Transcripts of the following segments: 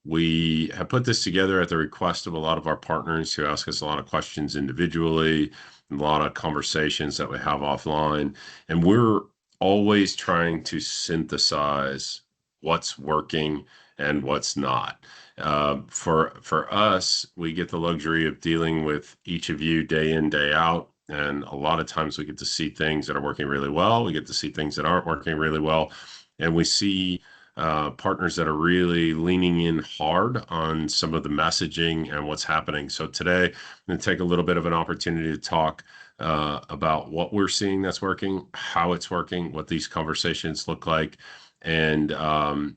We have put this together at the request of a lot of our partners who ask us a lot of questions individually, a lot of conversations that we have offline, and we're always trying to synthesize what's working and what's not. For us, we get the luxury of dealing with each of you day in, day out. And a lot of times we get to see things that are working really well. We get to see things that aren't working really well. And we see partners that are really leaning in hard on some of the messaging and what's happening. So today, I'm going to take a little bit of an opportunity to talk about what we're seeing that's working, how it's working, what these conversations look like, and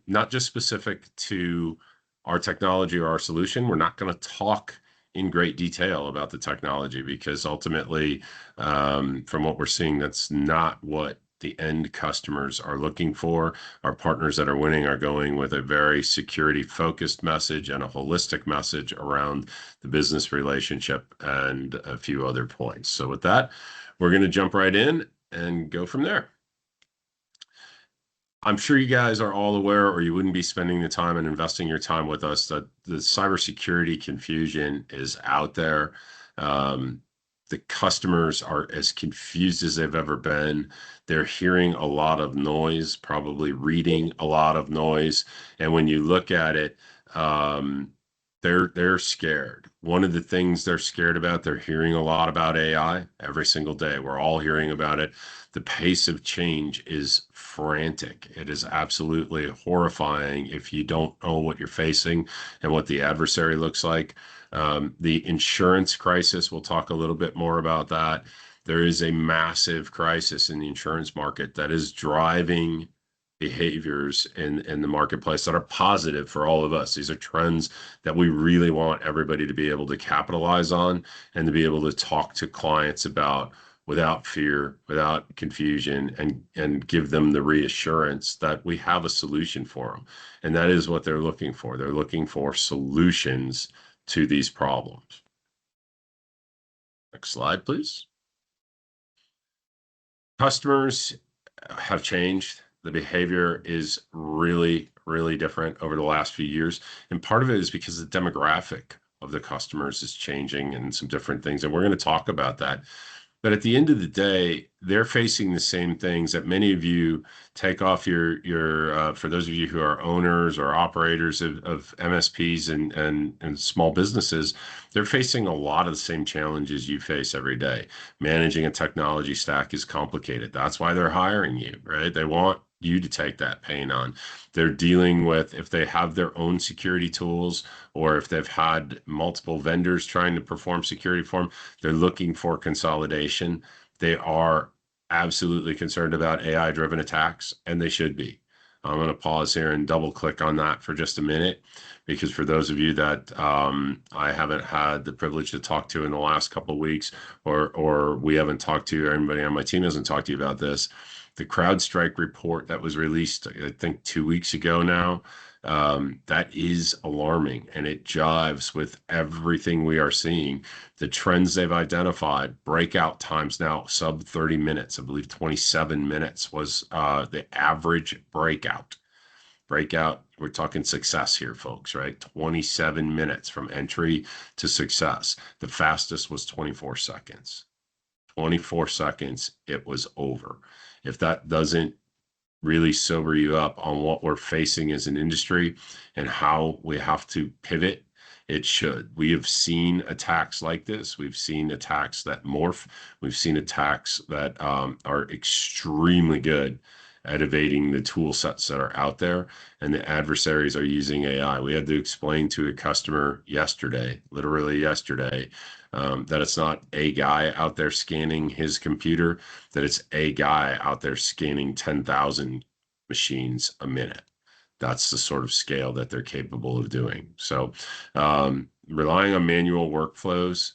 not just specific to our technology or our solution. We're not going to talk in great detail about the technology because ultimately, from what we're seeing, that's not what the end customers are looking for. Our partners that are winning are going with a very security focused message and a holistic message around the business relationship and a few other points. So with that, we're going to jump right in and go from there. I'm sure you guys are all aware, or you wouldn't be spending the time and investing your time with us, that the cybersecurity confusion is out there. The customers are as confused as they've ever been. They're hearing a lot of noise, probably reading a lot of noise. And when you look at it, they're scared. One of the things they're scared about, they're hearing a lot about AI every single day. We're all hearing about it. The pace of change is frantic. It is absolutely horrifying if you don't know what you're facing and what the adversary looks like. The insurance crisis, we'll talk a little bit more about that. There is a massive crisis in the insurance market that is driving behaviors in the marketplace that are positive for all of us. These are trends that we really want everybody to be able to capitalize on and to be able to talk to clients about without fear, without confusion, and give them the reassurance that we have a solution for them. And that is what they're looking for. They're looking for solutions to these problems. Next slide, please. Customers have changed. The behavior is really, really different over the last few years. And part of it is because the demographic of the customers is changing and some different things. And we're going to talk about that. But at the end of the day, they're facing the same things that many of you take off your for those of you who are owners or operators of MSPs and small businesses, they're facing a lot of the same challenges you face every day. Managing a technology stack is complicated. That's why they're hiring you, right? They want you to take that pain on. They're dealing with, if they have their own security tools or if they've had multiple vendors trying to perform security for them, they're looking for consolidation. They are absolutely concerned about AI-driven attacks, and they should be. I'm going to pause here and double click on that for just a minute, because for those of you that I haven't had the privilege to talk to in the last couple of weeks, or we haven't talked to, or anybody on my team hasn't talked to you about this, the CrowdStrike report that was released, I think 2 weeks ago now, that is alarming, and it jives with everything we are seeing. The trends they've identified, breakout times now sub 30 minutes. I believe 27 minutes was the average breakout. We're talking success here, folks, right? 27 minutes from entry to success. The fastest was 24 seconds. 24 seconds, it was over. If that doesn't really sober you up on what we're facing as an industry and how we have to pivot, it should. We have seen attacks like this. We've seen attacks that morph. We've seen attacks that are extremely good at evading the tool sets that are out there, and the adversaries are using AI. We had to explain to a customer yesterday, literally yesterday, that it's not a guy out there scanning his computer, that it's a guy out there scanning 10,000 machines a minute. That's the sort of scale that they're capable of doing. So relying on manual workflows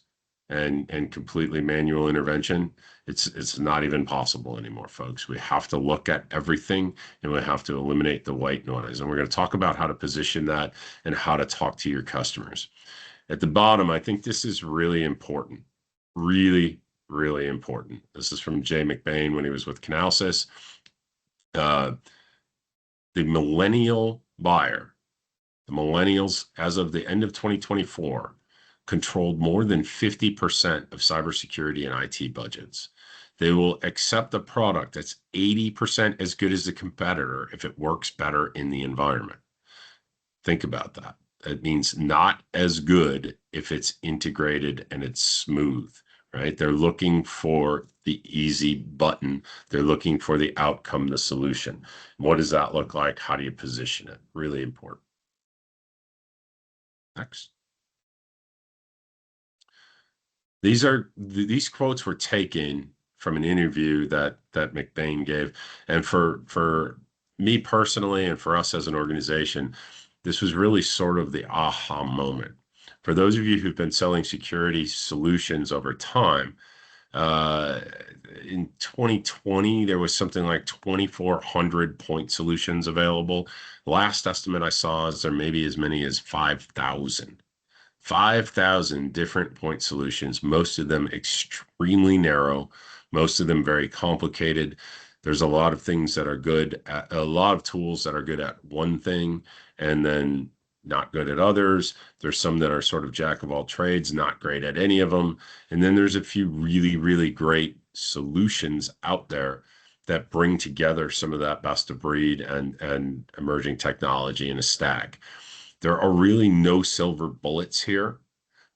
and completely manual intervention, it's not even possible anymore, folks. We have to look at everything, and we have to eliminate the white noise. And we're going to talk about how to position that and how to talk to your customers. At the bottom, I think this is really important. Really, really important. This is from Jay McBain when he was with Canalys. The millennial buyer The millennials, as of the end of 2024, controlled more than 50% of cybersecurity and IT budgets. They will accept a product that's 80% as good as the competitor if it works better in the environment. Think about that. It means not as good if it's integrated and it's smooth, right? They're looking for the easy button. They're looking for the outcome, the solution. What does that look like? How do you position it? Really important. Next. These quotes were taken from an interview that McBain gave, and for me personally, and for us as an organization, this was really sort of the aha moment. For those of you who've been selling security solutions over time, uh, in 2020, there was something like 2,400 point solutions available. Last estimate I saw is there may be as many as 5,000. 5,000 different point solutions, most of them extremely narrow, most of them very complicated. There's a lot of things that are good at a lot of tools that are good at one thing and then not good at others. There's some that are sort of jack of all trades, not great at any of them. And then there's a few really, really great solutions out there that bring together some of that best of breed and emerging technology in a stack. There are really no silver bullets here,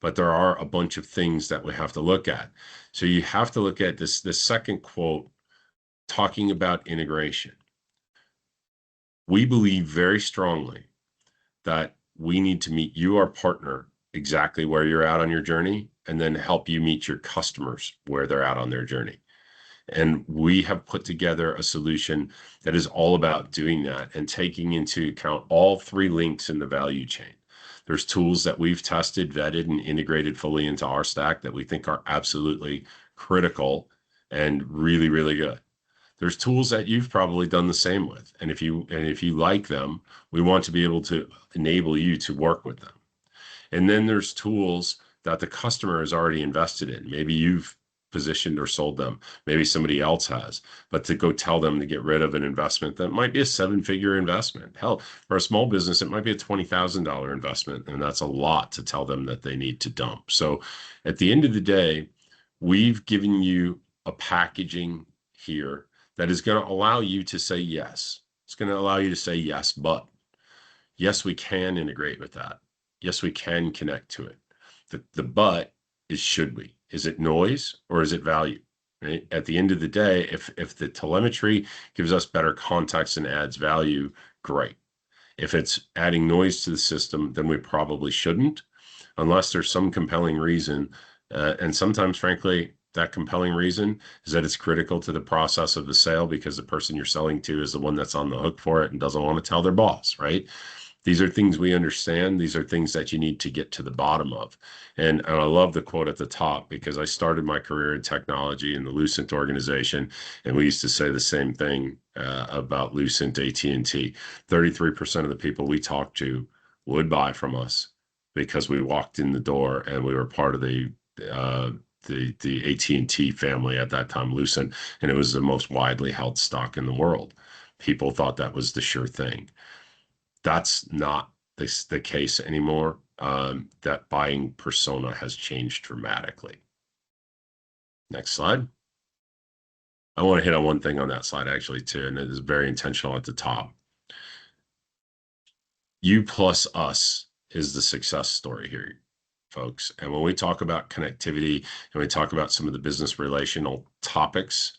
but there are a bunch of things that we have to look at. So you have to look at this second quote talking about integration. We believe very strongly that we need to meet you, our partner, exactly where you're at on your journey, and then help you meet your customers where they're at on their journey. And we have put together a solution that is all about doing that and taking into account all three links in the value chain. There's tools that we've tested, vetted, and integrated fully into our stack that we think are absolutely critical and really, really good. There's tools that you've probably done the same with. And if you like them, we want to be able to enable you to work with them. And then there's tools that the customer has already invested in. Maybe you've positioned or sold them. Maybe somebody else has. But to go tell them to get rid of an investment that might be a seven-figure investment. Hell, for a small business, it might be a $20,000 investment. And that's a lot to tell them that they need to dump. So at the end of the day, we've given you a packaging here that is going to allow you to say yes. It's going to allow you to say yes, but yes, we can integrate with that. Yes, we can connect to it. The but is should we? Is it noise or is it value? Right? At the end of the day, if the telemetry gives us better context and adds value, great. If it's adding noise to the system, then we probably shouldn't, unless there's some compelling reason. And sometimes, frankly, that compelling reason is that it's critical to the process of the sale because the person you're selling to is the one that's on the hook for it and doesn't want to tell their boss, right? These are things we understand. These are things that you need to get to the bottom of. And I love the quote at the top because I started my career in technology in the Lucent organization, and we used to say the same thing about Lucent AT&T. 33% of the people we talked to would buy from us because we walked in the door and we were part of the AT&T family at that time, Lucent, and it was the most widely held stock in the world. People thought that was the sure thing. That's not the case anymore. That buying persona has changed dramatically. Next slide. I want to hit on one thing on that slide actually too, and it is very intentional at the top. You plus us is the success story here, folks. And when we talk about connectivity and we talk about some of the business relational topics,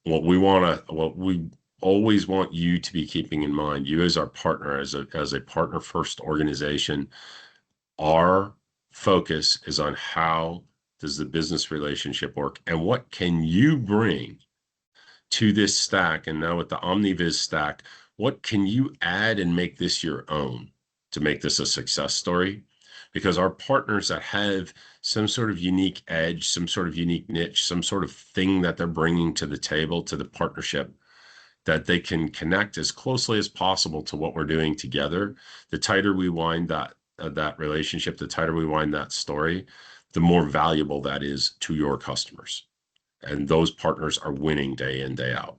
what we always want you to be keeping in mind, you as our partner, as a partner first organization, our focus is on how does the business relationship work and what can you bring to this stack. And now with the OmniViz stack, what can you add and make this your own to make this a success story? Because our partners that have some sort of unique edge, some sort of unique niche, some sort of thing that they're bringing to the table, to the partnership, that they can connect as closely as possible to what we're doing together. The tighter we wind that relationship, the tighter we wind that story, the more valuable that is to your customers. And those partners are winning day in, day out.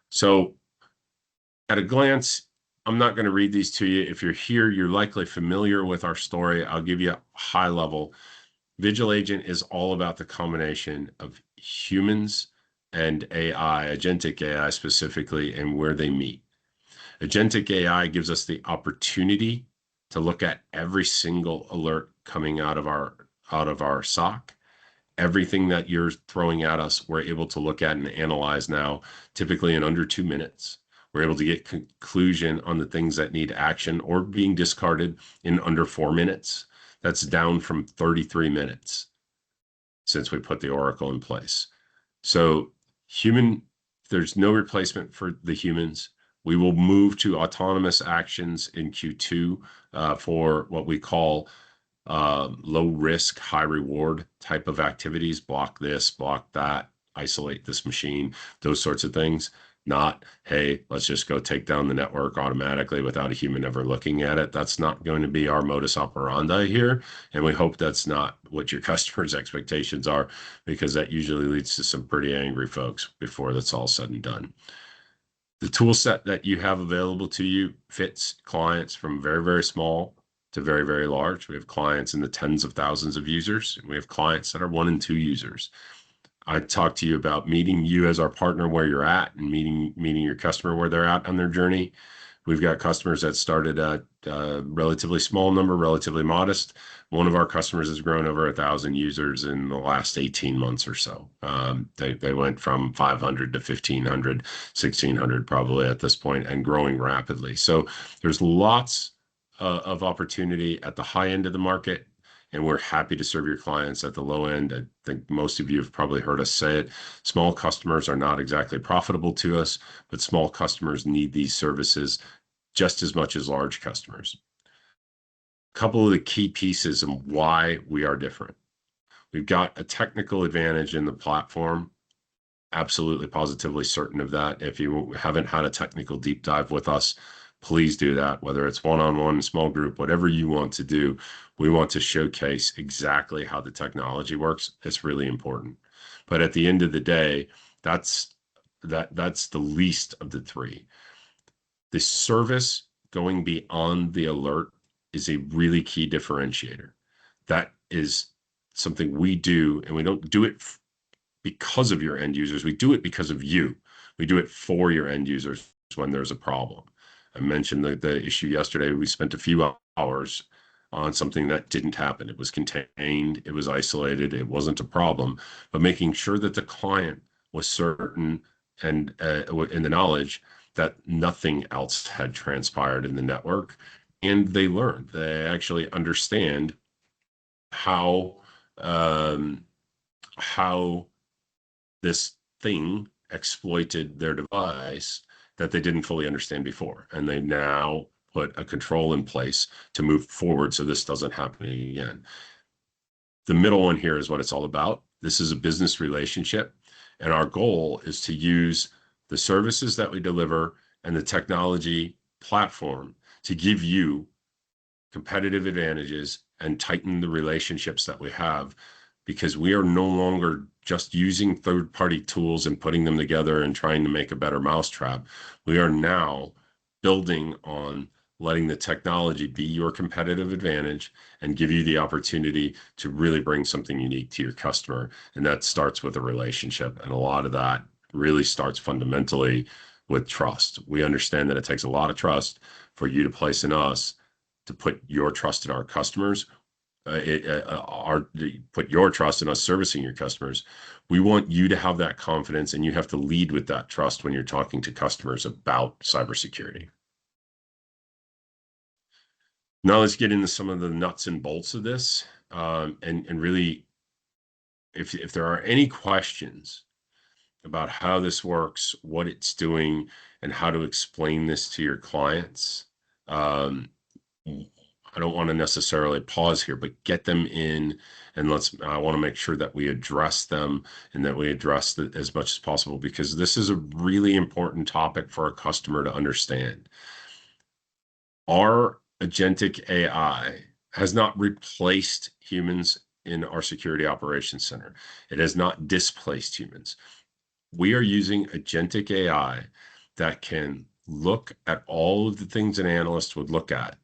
So at a glance, I'm not going to read these to you. If you're here, you're likely familiar with our story. I'll give you a high level. VigilAigent is all about the combination of humans and AI, agentic AI specifically, and where they meet. Agentic AI gives us the opportunity to look at every single alert coming out of our SOC. Everything that you're throwing at us, we're able to look at and analyze now, typically in under 2 minutes. We're able to get conclusion on the things that need action or being discarded in under 4 minutes. That's down from 33 minutes since we put the Oracle in place. So there's no replacement for the humans. We will move to autonomous actions in Q2 for what we call low risk, high reward type of activities. Block this, block that, isolate this machine, those sorts of things. Not, hey, let's just go take down the network automatically without a human ever looking at it. That's not going to be our modus operandi here. And we hope that's not what your customers' expectations are, because that usually leads to some pretty angry folks before that's all said and done. The tool set that you have available to you fits clients from very, very small to very, very large. We have clients in the tens of thousands of users, and we have clients that are 1 and 2 users. I talked to you about meeting you as our partner where you're at and meeting your customer where they're at on their journey. We've got customers that started at a relatively small number, relatively modest. One of our customers has grown over 1,000 users in the last 18 months or so. They went from 500 to 1,500, 1,600 probably at this point, and growing rapidly. So there's lots of opportunity at the high end of the market, and we're happy to serve your clients at the low end. I think most of you have probably heard us say it. Small customers are not exactly profitable to us, but small customers need these services just as much as large customers. A couple of the key pieces and why we are different. We've got a technical advantage in the platform. Absolutely, positively certain of that. If you haven't had a technical deep dive with us, please do that, whether it's one-on-one, small group, whatever you want to do. We want to showcase exactly how the technology works. It's really important. But at the end of the day, that's the least of the three. The service going beyond the alert is a really key differentiator. That is something we do, and we don't do it because of your end users. We do it because of you. We do it for your end users when there's a problem. I mentioned the issue yesterday. We spent a few hours on something that didn't happen. It was contained, it was isolated, it wasn't a problem, but making sure that the client was certain and in the knowledge that nothing else had transpired in the network. And they learned, they actually understand how this thing exploited their device that they didn't fully understand before. And they now put a control in place to move forward so this doesn't happen again. The middle one here is what it's all about. This is a business relationship, and our goal is to use the services that we deliver and the technology platform to give you competitive advantages and tighten the relationships that we have, because we are no longer just using third-party tools and putting them together and trying to make a better mousetrap. We are now building on letting the technology be your competitive advantage and give you the opportunity to really bring something unique to your customer. And that starts with a relationship. And a lot of that really starts fundamentally with trust. We understand that it takes a lot of trust for you to place in us to put your trust in our customers. Put your trust in us servicing your customers. We want you to have that confidence, and you have to lead with that trust when you're talking to customers about cybersecurity. Now let's get into some of the nuts and bolts of this, and really, if there are any questions about how this works, what it's doing, and how to explain this to your clients, I don't want to necessarily pause here, but get them in, and I want to make sure that we address them and that we address it as much as possible, because this is a really important topic for a customer to understand. Our agentic AI has not replaced humans in our security operations center. It has not displaced humans. We are using agentic AI that can look at all of the things an analyst would look at,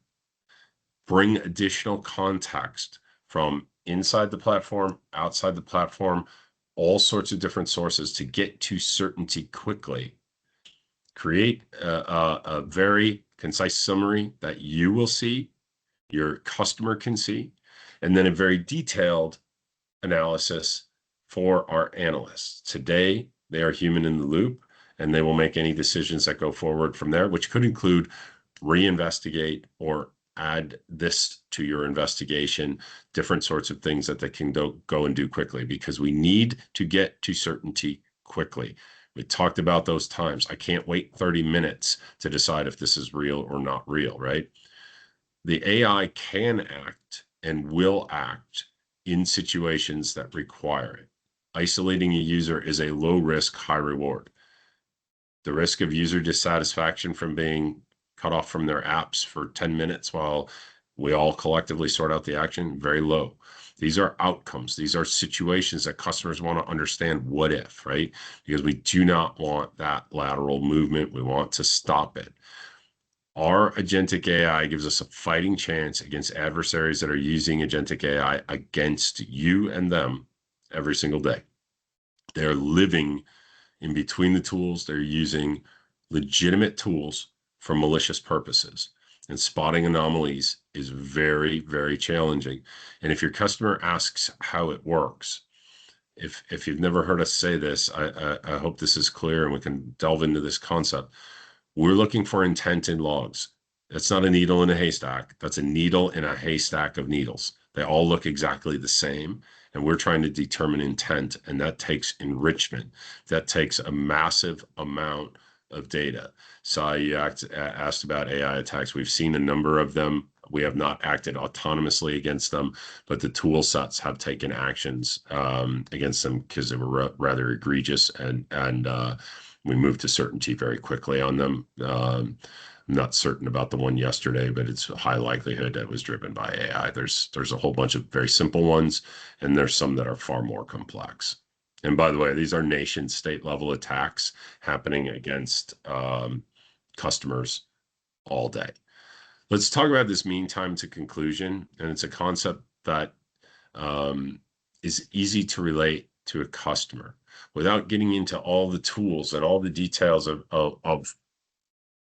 bring additional context from inside the platform, outside the platform, all sorts of different sources to get to certainty quickly. Create a very concise summary that you will see, your customer can see, and then a very detailed analysis for our analysts. Today, they are human in the loop, and they will make any decisions that go forward from there, which could include reinvestigate or add this to your investigation, different sorts of things that they can go and do quickly, because we need to get to certainty quickly. We talked about those times. I can't wait 30 minutes to decide if this is real or not real, right? The AI can act and will act in situations that require it. Isolating a user is a low risk, high reward. The risk of user dissatisfaction from being cut off from their apps for 10 minutes while we all collectively sort out the action, very low. These are outcomes. These are situations that customers want to understand what if, right? Because we do not want that lateral movement. We want to stop it. Our agentic AI gives us a fighting chance against adversaries that are using agentic AI against you and them every single day. They're living in between the tools. They're using legitimate tools for malicious purposes. And spotting anomalies is very, very challenging. And if your customer asks how it works, if you've never heard us say this, I hope this is clear and we can delve into this concept. We're looking for intent in logs. That's not a needle in a haystack. That's a needle in a haystack of needles. They all look exactly the same. And we're trying to determine intent. And that takes enrichment. That takes a massive amount of data. So you asked about AI attacks. We've seen a number of them. We have not acted autonomously against them, but the tool sets have taken actions against them because they were rather egregious, and we moved to certainty very quickly on them. I'm not certain about the one yesterday, but it's a high likelihood that it was driven by AI. There's a whole bunch of very simple ones, and there's some that are far more complex. And by the way, these are nation state level attacks happening against customers all day. Let's talk about this mean time to conclusion. And it's a concept that is easy to relate to a customer without getting into all the tools and all the details of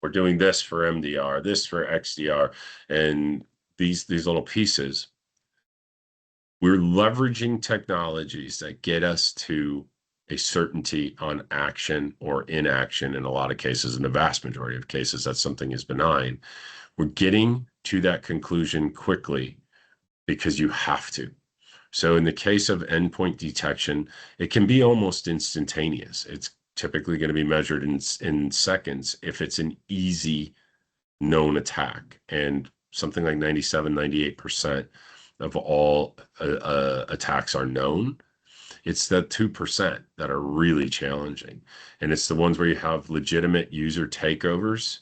we're doing this for MDR, this for XDR, and these little pieces. We're leveraging technologies that get us to a certainty on action or inaction in a lot of cases. In the vast majority of cases, that something is benign. We're getting to that conclusion quickly because you have to. So in the case of endpoint detection, it can be almost instantaneous. It's typically going to be measured in seconds if it's an easy known attack. And something like 97, 98% of all attacks are known. It's the 2% that are really challenging. And it's the ones where you have legitimate user takeovers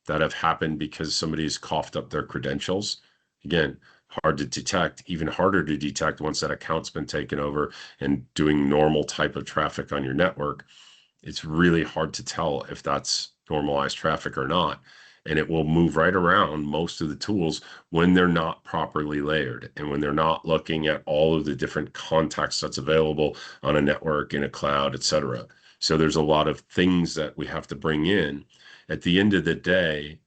that have happened because somebody's coughed up their credentials. Again, hard to detect, even harder to detect once that account's been taken over and doing normal type of traffic on your network. It's really hard to tell if that's normalized traffic or not. And it will move right around most of the tools when they're not properly layered and when they're not looking at all of the different context that's available on a network, in a cloud, et cetera. So there's a lot of things that we have to bring in. At the end of the day,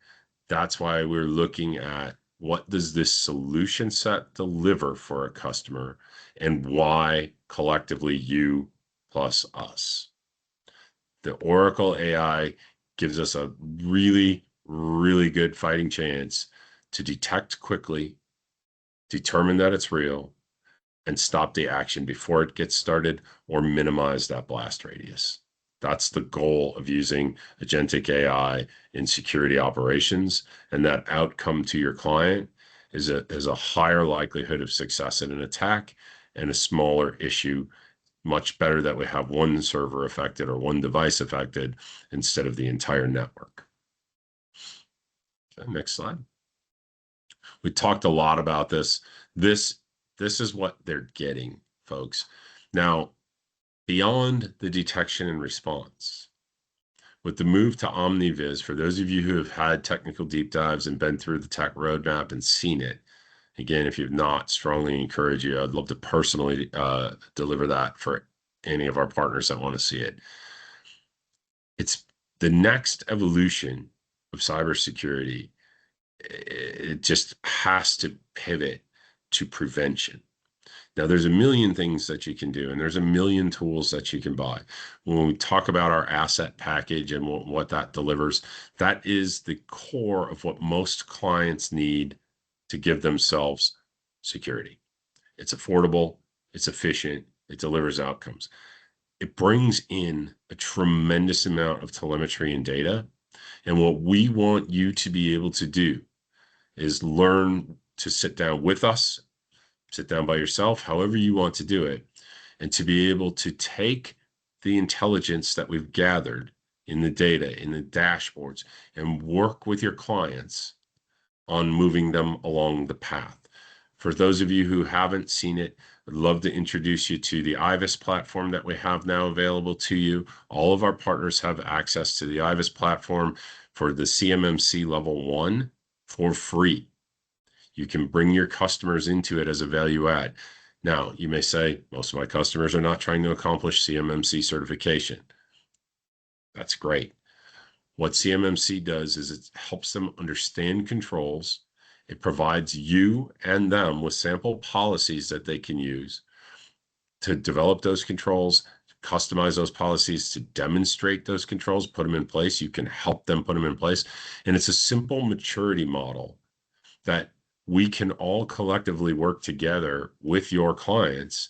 that's why we're looking at what does this solution set deliver for a customer and why collectively you plus us. The Oracle AI gives us a really, really good fighting chance to detect quickly, determine that it's real, and stop the action before it gets started or minimize that blast radius. That's the goal of using agentic AI in security operations. And that outcome to your client is a higher likelihood of success in an attack and a smaller issue. Much better that we have one server affected or one device affected instead of the entire network. Okay, next slide. We talked a lot about this. This is what they're getting, folks. Now, beyond the detection and response, With the move to OmniViz, for those of you who have had technical deep dives and been through the tech roadmap and seen it, again, if you've not, strongly encourage you. I'd love to personally deliver that for any of our partners that want to see it. It's the next evolution of cybersecurity. It just has to pivot to prevention. Now, there's a million things that you can do, and there's a million tools that you can buy. When we talk about our asset package and what that delivers, that is the core of what most clients need to give themselves security. It's affordable, it's efficient, it delivers outcomes. It brings in a tremendous amount of telemetry and data. And what we want you to be able to do is learn to sit down with us, sit down by yourself, however you want to do it, and to be able to take the intelligence that we've gathered in the data, in the dashboards, and work with your clients on moving them along the path. For those of you who haven't seen it, I'd love to introduce you to the IVIS platform that we have now available to you. All of our partners have access to the IVIS platform for the CMMC level 1 for free. You can bring your customers into it as a value add. Now, you may say, most of my customers are not trying to accomplish CMMC certification. That's great. What CMMC does is it helps them understand controls. It provides you and them with sample policies that they can use to develop those controls, customize those policies, to demonstrate those controls, put them in place. You can help them put them in place. And it's a simple maturity model that we can all collectively work together with your clients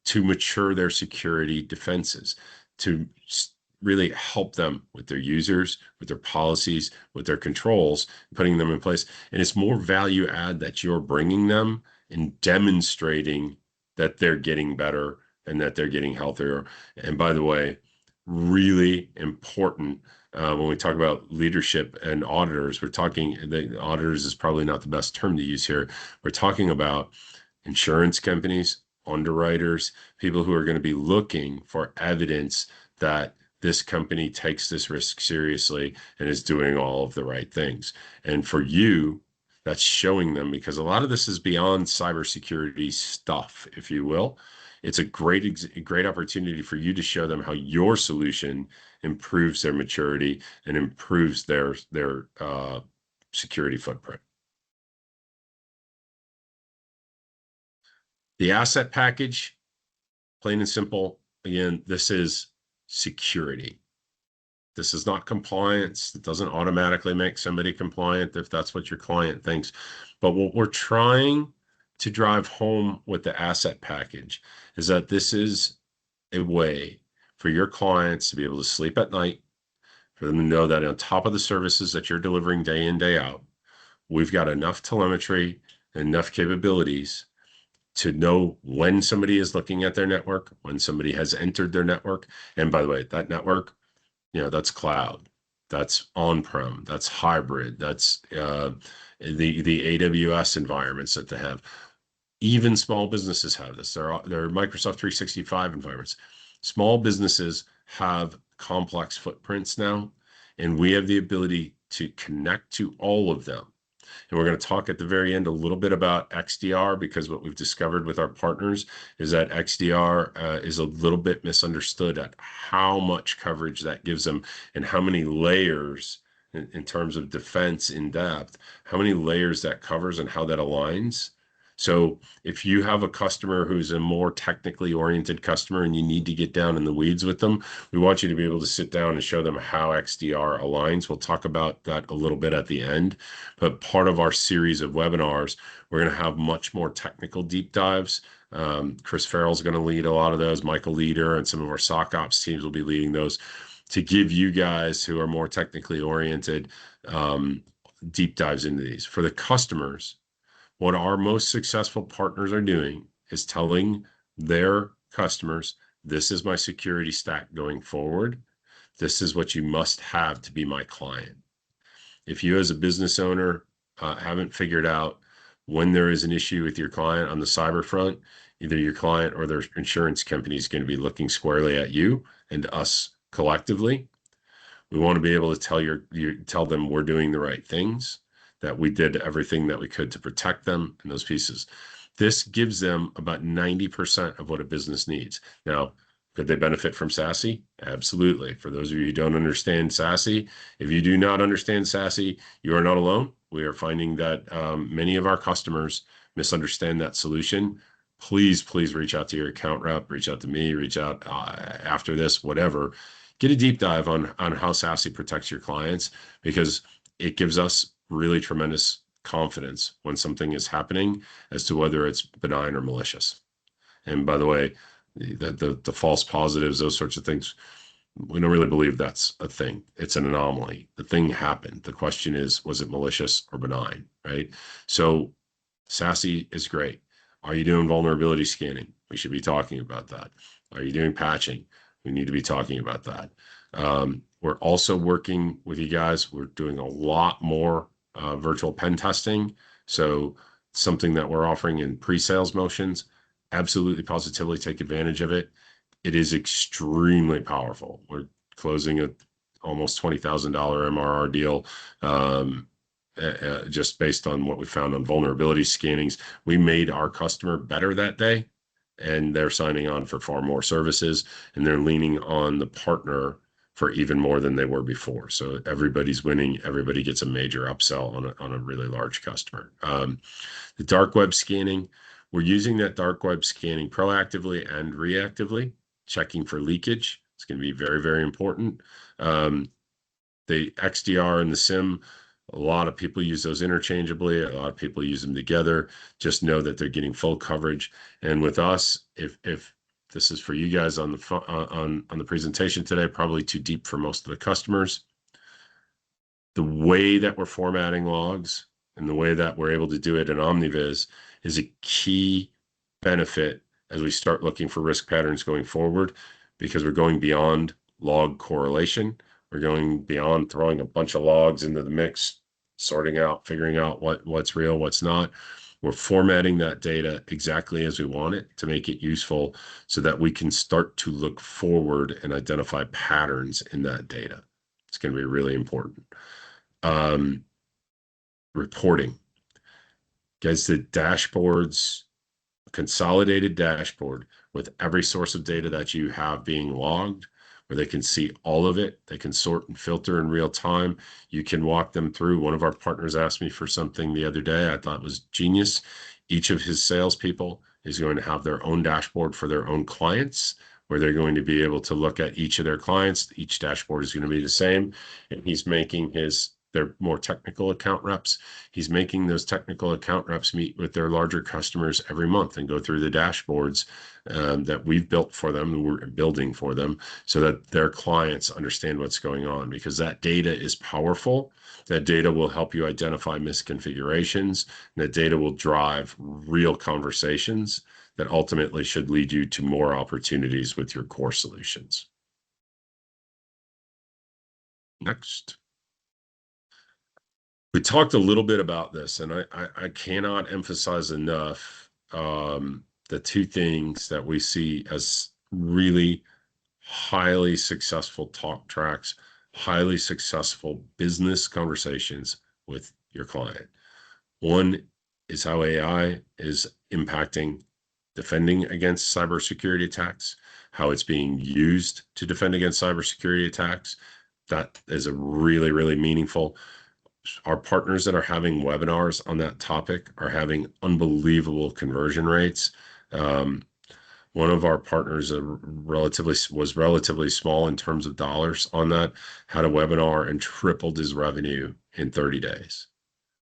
to mature their security defenses, to really help them with their users, with their policies, with their controls, putting them in place. And it's more value add that you're bringing them and demonstrating that they're getting better and that they're getting healthier. And by the way, really important when we talk about leadership and auditors, we're talking, the auditors is probably not the best term to use here. We're talking about insurance companies, underwriters, people who are going to be looking for evidence that this company takes this risk seriously and is doing all of the right things. And for you, that's showing them, because a lot of this is beyond cybersecurity stuff, if you will. It's a great opportunity for you to show them how your solution improves their maturity and improves their security footprint. The asset package, plain and simple, again, this is security. This is not compliance. It doesn't automatically make somebody compliant if that's what your client thinks. But what we're trying to drive home with the asset package is that this is a way for your clients to be able to sleep at night, for them to know that on top of the services that you're delivering day in, day out, we've got enough telemetry, enough capabilities to know when somebody is looking at their network, when somebody has entered their network. And by the way, that network, that's cloud, that's on-prem, that's hybrid, that's the AWS environments that they have. Even small businesses have this. They're Microsoft 365 environments. Small businesses have complex footprints now, and we have the ability to connect to all of them. And we're going to talk at the very end a little bit about XDR, because what we've discovered with our partners is that XDR is a little bit misunderstood at how much coverage that gives them and how many layers in terms of defense in depth, how many layers that covers and how that aligns. So if you have a customer who's a more technically oriented customer and you need to get down in the weeds with them, we want you to be able to sit down and show them how XDR aligns. We'll talk about that a little bit at the end, but part of our series of webinars, we're going to have much more technical deep dives. Chris Farrell's going to lead a lot of those. Michael Leader and some of our SOC ops teams will be leading those to give you guys who are more technically oriented deep dives into these. For the customers, what our most successful partners are doing is telling their customers, this is my security stack going forward. This is what you must have to be my client. If you as a business owner haven't figured out when there is an issue with your client on the cyber front, either your client or their insurance company is going to be looking squarely at you and us collectively. We want to be able to tell them we're doing the right things, that we did everything that we could to protect them and those pieces. This gives them about 90% of what a business needs. Now, could they benefit from SASE? Absolutely. For those of you who don't understand SASE, if you do not understand SASE, you are not alone. We are finding that many of our customers misunderstand that solution. Please, please reach out to your account rep, reach out to me, reach out after this, whatever. Get a deep dive on how SASE protects your clients, because it gives us really tremendous confidence when something is happening as to whether it's benign or malicious. And by the way, the false positives, those sorts of things, we don't really believe that's a thing. It's an anomaly. The thing happened. The question is, was it malicious or benign, right? So SASE is great. Are you doing vulnerability scanning? We should be talking about that. Are you doing patching? We need to be talking about that. We're also working with you guys. We're doing a lot more virtual pen testing. So something that we're offering in pre-sales motions, absolutely positively take advantage of it. It is extremely powerful. We're closing a almost $20,000 MRR deal just based on what we found on vulnerability scannings. We made our customer better that day, and they're signing on for far more services, and they're leaning on the partner for even more than they were before. So everybody's winning. Everybody gets a major upsell on a really large customer. The dark web scanning, we're using that dark web scanning proactively and reactively, checking for leakage. It's going to be very, very important. The XDR and the SIM, a lot of people use those interchangeably. A lot of people use them together. Just know that they're getting full coverage. And with us, if this is for you guys on the presentation today, probably too deep for most of the customers. The way that we're formatting logs and the way that we're able to do it in Omnivis is a key benefit as we start looking for risk patterns going forward, because we're going beyond log correlation. We're going beyond throwing a bunch of logs into the mix, sorting out, figuring out what's real, what's not. We're formatting that data exactly as we want it to make it useful so that we can start to look forward and identify patterns in that data. It's going to be really important. Reporting. Guys, the dashboards, consolidated dashboard with every source of data that you have being logged, where they can see all of it. They can sort and filter in real time. You can walk them through. One of our partners asked me for something the other day I thought was genius. Each of his salespeople is going to have their own dashboard for their own clients, where they're going to be able to look at each of their clients. Each dashboard is going to be the same. And he's making their more technical account reps. He's making those technical account reps meet with their larger customers every month and go through the dashboards that we've built for them, and we're building for them, so that their clients understand what's going on, because that data is powerful. That data will help you identify misconfigurations. And that data will drive real conversations that ultimately should lead you to more opportunities with your core solutions. Next. We talked a little bit about this, and I cannot emphasize enough the two things that we see as really highly successful talk tracks, highly successful business conversations with your client. One is how AI is impacting defending against cybersecurity attacks, how it's being used to defend against cybersecurity attacks. That is a really, really meaningful. Our partners that are having webinars on that topic are having unbelievable conversion rates. One of our partners was relatively small in terms of dollars on that, had a webinar and tripled his revenue in 30 days.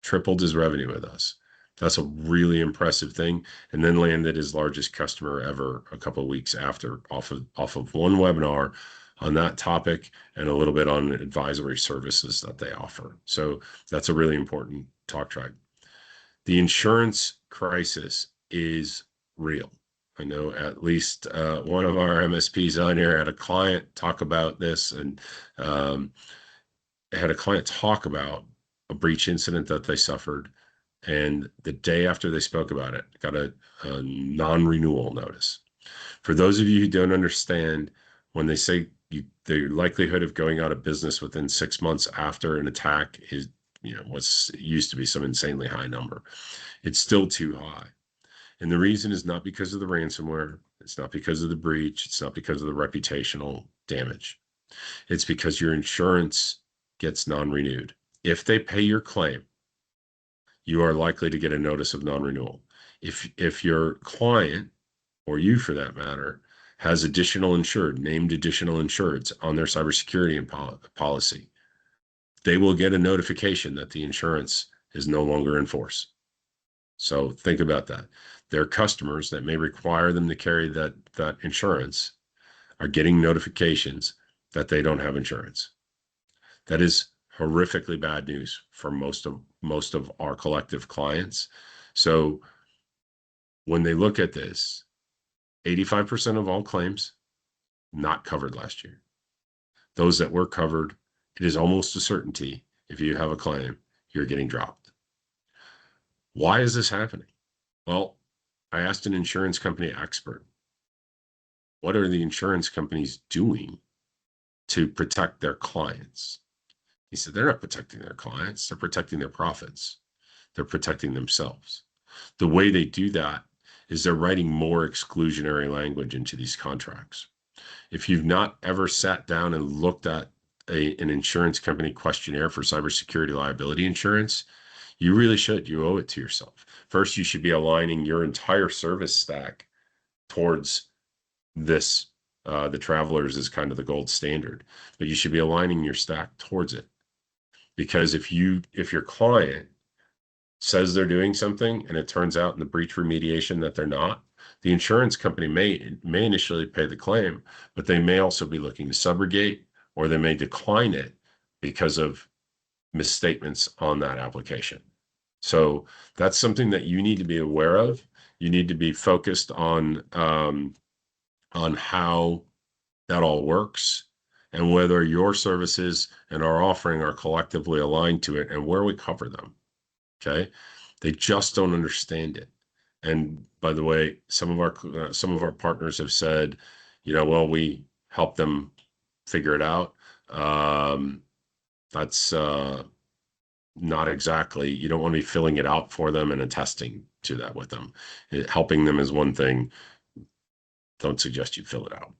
Tripled his revenue with us. That's a really impressive thing. And then landed his largest customer ever a couple of weeks after, off of one webinar on that topic, and a little bit on advisory services that they offer. So that's a really important talk track. The insurance crisis is real. I know at least one of our MSPs on here had a client talk about this, and had a client talk about a breach incident that they suffered. And the day after they spoke about it, got a non-renewal notice. For those of you who don't understand, when they say the likelihood of going out of business within 6 months after an attack is, used to be some insanely high number. It's still too high. And the reason is not because of the ransomware. It's not because of the breach. It's not because of the reputational damage. It's because your insurance gets non-renewed. If they pay your claim, you are likely to get a notice of non-renewal. If your client, or you for that matter, has named additional insureds on their cybersecurity policy, they will get a notification that the insurance is no longer in force. So think about that. Their customers that may require them to carry that insurance are getting notifications that they don't have insurance. That is horrifically bad news for most of our collective clients. So when they look at this, 85% of all claims not covered last year. Those that were covered, it is almost a certainty if you have a claim, you're getting dropped. Why is this happening? Well, I asked an insurance company expert, what are the insurance companies doing to protect their clients? He said, they're not protecting their clients, they're protecting their profits. They're protecting themselves. The way they do that is they're writing more exclusionary language into these contracts. If you've not ever sat down and looked at an insurance company questionnaire for cybersecurity liability insurance, you really should. You owe it to yourself. First, you should be aligning your entire service stack towards this. The Travelers is kind of the gold standard, but you should be aligning your stack towards it. Because if your client says they're doing something and it turns out in the breach remediation that they're not, the insurance company may initially pay the claim, but they may also be looking to subrogate, or they may decline it because of misstatements on that application. So that's something that you need to be aware of. You need to be focused on how that all works and whether your services and our offering are collectively aligned to it and where we cover them. Okay. They just don't understand it. And by the way, some of our partners have said, well, we help them figure it out. That's not exactly, you don't want to be filling it out for them and attesting to that with them. Helping them is one thing. Don't suggest you fill it out.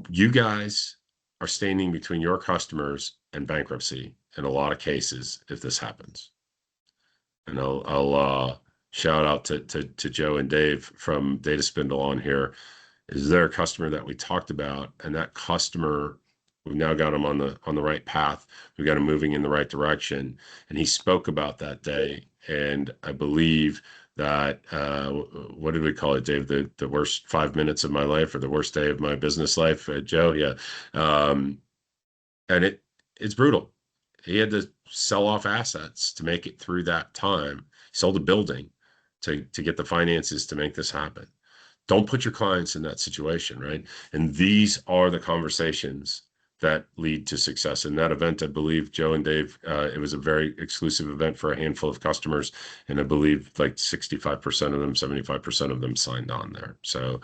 You guys are standing between your customers and bankruptcy in a lot of cases if this happens. And I'll shout out to Joe and Dave from Data Spindle on here. Is there a customer that we talked about, and that customer, we've now got him on the right path. We've got him moving in the right direction. And he spoke about that day. And I believe that, what did we call it, Dave? The worst 5 minutes of my life, or the worst day of my business life, Joe? Yeah. And it's brutal. He had to sell off assets to make it through that time. He sold a building to get the finances to make this happen. Don't put your clients in that situation, right? And these are the conversations that lead to success. In that event, I believe, Joe and Dave, it was a very exclusive event for a handful of customers. And I believe like 65% of them, 75% of them signed on there. So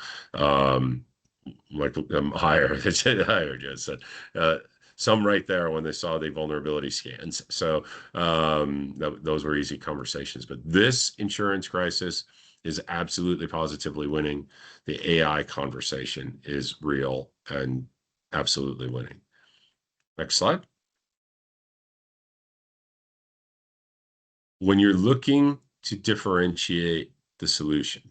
like higher, higher, Joe said. Some right there when they saw the vulnerability scans. So those were easy conversations. But this insurance crisis is absolutely positively winning. The AI conversation is real and absolutely winning. Next slide. When you're looking to differentiate the solution,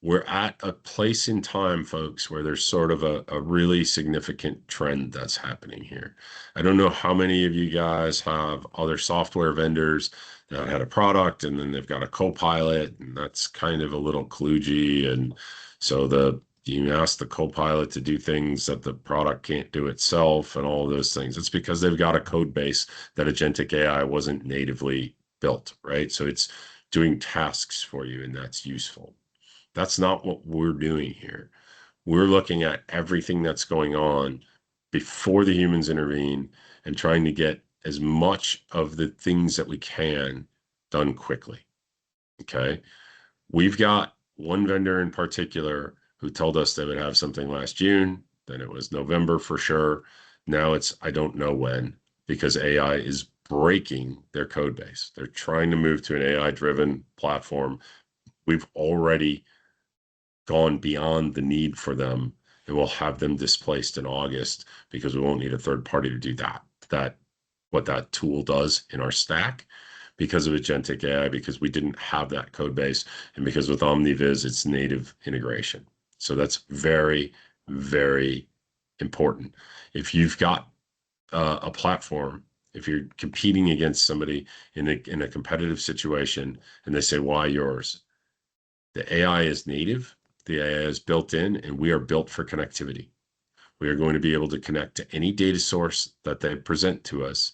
we're at a place in time, folks, where there's sort of a really significant trend that's happening here. I don't know how many of you guys have other software vendors that had a product and then they've got a co-pilot, and that's kind of a little kludgy. And so you ask the co-pilot to do things that the product can't do itself and all of those things. It's because they've got a code base that agentic AI wasn't natively built, right? So it's doing tasks for you, and that's useful. That's not what we're doing here. We're looking at everything that's going on before the humans intervene and trying to get as much of the things that we can done quickly. Okay. We've got one vendor in particular who told us they would have something last June. then it was November for sure. Now it's I don't know when, because AI is breaking their code base. They're trying to move to an AI-driven platform. We've already gone beyond the need for them, and we'll have them displaced in August because we won't need a third party to do what that tool does in our stack because of agentic AI, because we didn't have that code base, and because with OmniViz, it's native integration. So that's very, very important. If you've got a platform, if you're competing against somebody in a competitive situation and they say, why yours? The AI is native, the AI is built in, and we are built for connectivity. We are going to be able to connect to any data source that they present to us.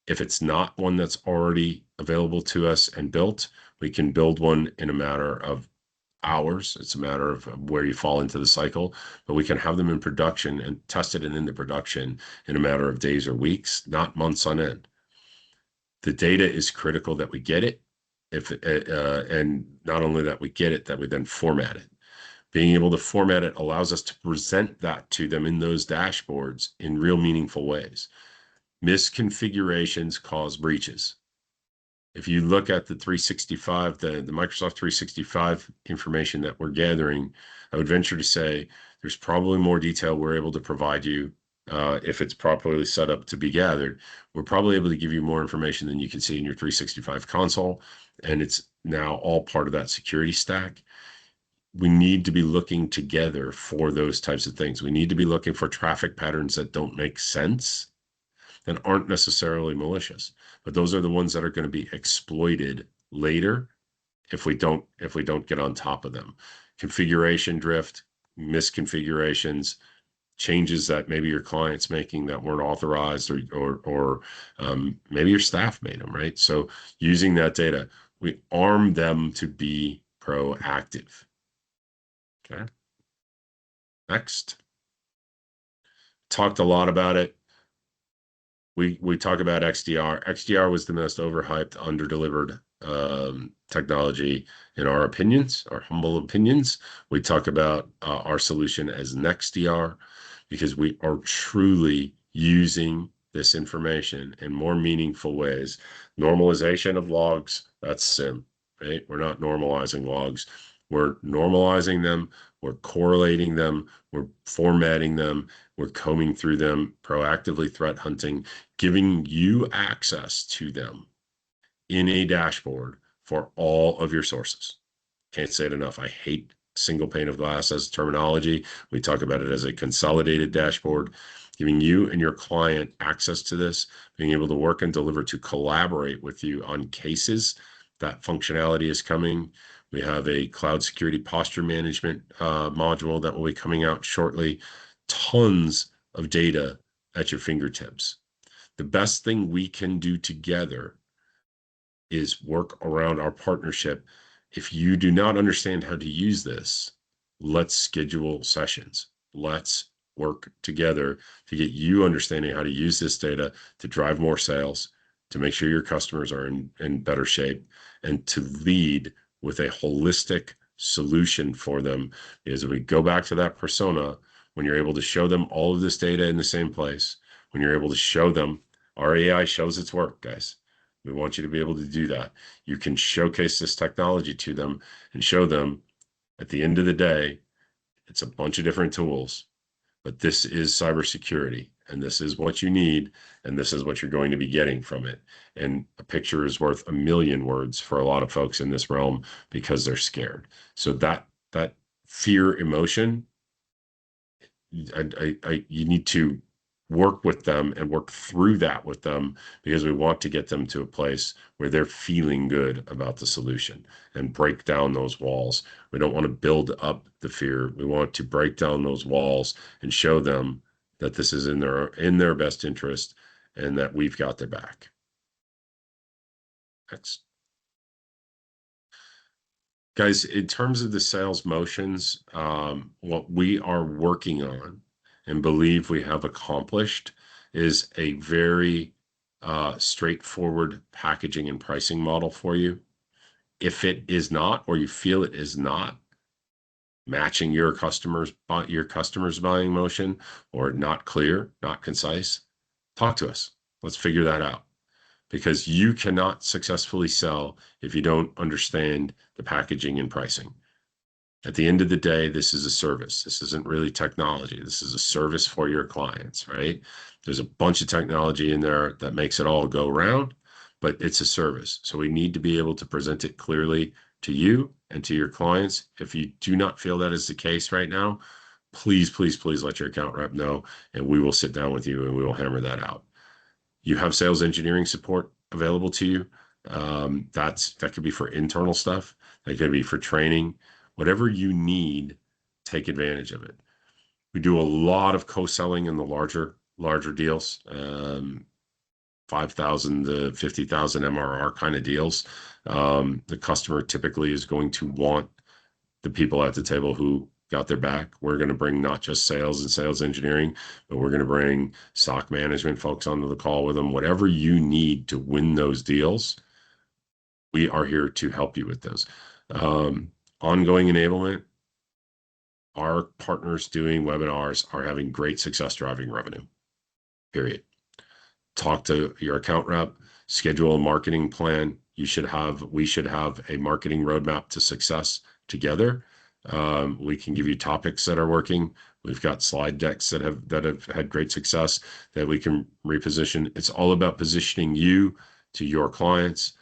If it's not one that's already available to us and built, we can build one in a matter of hours. It's a matter of where you fall into the cycle, but we can have them in production and test it and into production in a matter of days or weeks, not months on end. The data is critical that we get it, and not only that we get it, that we then format it. Being able to format it allows us to present that to them in those dashboards in real meaningful ways. Misconfigurations cause breaches. If you look at the 365, the Microsoft 365 information that we're gathering, I would venture to say there's probably more detail we're able to provide you if it's properly set up to be gathered. We're probably able to give you more information than you can see in your 365 console, and it's now all part of that security stack. We need to be looking together for those types of things. We need to be looking for traffic patterns that don't make sense and aren't necessarily malicious, but those are the ones that are going to be exploited later if we don't get on top of them. Configuration drift, misconfigurations, changes that maybe your client's making that weren't authorized, or maybe your staff made them, right? So using that data, we arm them to be proactive. Okay. Next. Talked a lot about it. We talk about XDR. XDR was the most overhyped, underdelivered technology in our opinions, our humble opinions. We talk about our solution as NextDR because we are truly using this information in more meaningful ways. Normalization of logs, that's SIM, right? We're not normalizing logs. We're normalizing them, we're correlating them, we're formatting them, we're combing through them, proactively threat hunting, giving you access to them in a dashboard for all of your sources. Can't say it enough. I hate single pane of glass as terminology. We talk about it as a consolidated dashboard, giving you and your client access to this, being able to work and deliver to collaborate with you on cases. That functionality is coming. We have a cloud security posture management module that will be coming out shortly. Tons of data at your fingertips. The best thing we can do together is work around our partnership. If you do not understand how to use this, let's schedule sessions. Let's work together to get you understanding how to use this data to drive more sales, to make sure your customers are in better shape, and to lead with a holistic solution for them. Because if we go back to that persona, when you're able to show them all of this data in the same place, when you're able to show them, our AI shows its work, guys. We want you to be able to do that. You can showcase this technology to them and show them at the end of the day, it's a bunch of different tools, but this is cybersecurity, and this is what you need, and this is what you're going to be getting from it. And a picture is worth a million words for a lot of folks in this realm because they're scared. So that fear emotion, you need to work with them and work through that with them, because we want to get them to a place where they're feeling good about the solution and break down those walls. We don't want to build up the fear. We want to break down those walls and show them that this is in their best interest and that we've got their back. Next. Guys, in terms of the sales motions, what we are working on and believe we have accomplished is a very straightforward packaging and pricing model for you. If it is not, or you feel it is not, matching your customers' buying motion, or not clear, not concise, talk to us. Let's figure that out, because you cannot successfully sell if you don't understand the packaging and pricing. At the end of the day, this is a service. This isn't really technology. This is a service for your clients, right? There's a bunch of technology in there that makes it all go round, but it's a service. So we need to be able to present it clearly to you and to your clients. If you do not feel that is the case right now, please, please, please let your account rep know, and we will sit down with you and we will hammer that out. You have sales engineering support available to you. That could be for internal stuff. That could be for training. Whatever you need, take advantage of it. We do a lot of co-selling in the larger deals, 5,000 to 50,000 MRR kind of deals. The customer typically is going to want the people at the table who got their back. We're going to bring not just sales and sales engineering, but we're going to bring stock management folks onto the call with them. Whatever you need to win those deals, we are here to help you with those. Ongoing enablement. Our partners doing webinars are having great success driving revenue, period. Talk to your account rep, schedule a marketing plan. We should have a marketing roadmap to success together. We can give you topics that are working. We've got slide decks that have had great success that we can reposition. It's all about positioning you to your clients.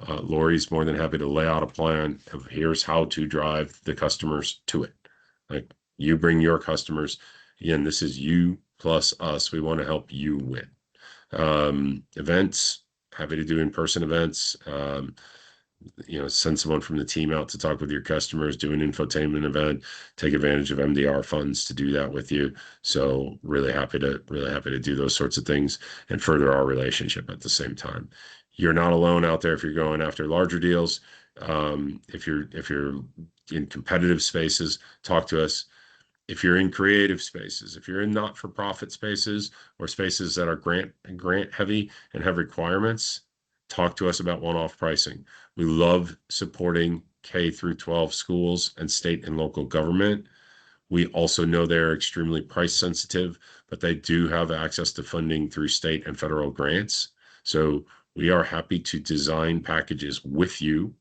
Lori's more than happy to lay out a plan of here's how to drive the customers to it. Like, you bring your customers. Again, this is you plus us. We want to help you win. Events, happy to do in-person events. Send someone from the team out to talk with your customers, do an infotainment event, take advantage of MDR funds to do that with you. So really happy to do those sorts of things and further our relationship at the same time. You're not alone out there if you're going after larger deals. If you're in competitive spaces, talk to us. If you're in creative spaces, if you're in not-for-profit spaces or spaces that are grant heavy and have requirements, talk to us about one-off pricing. We love supporting K through 12 schools and state and local government. We also know they're extremely price sensitive, but they do have access to funding through state and federal grants. So we are happy to design packages with you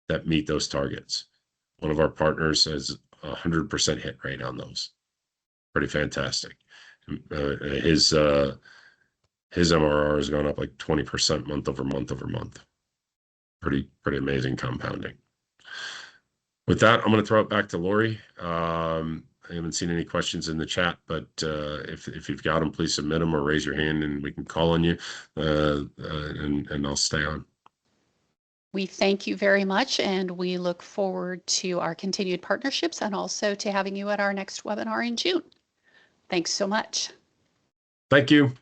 that meet those targets. One of our partners has 100% hit rate on those. Pretty fantastic. His MRR has gone up like 20% month over month. Pretty amazing compounding. With that, I'm going to throw it back to Lori. I haven't seen any questions in the chat, but if you've got them, please submit them or raise your hand and we can call on you, and I'll stay on. We thank you very much, and we look forward to our continued partnerships and also to having you at our next webinar in June. Thanks so much. Thank you.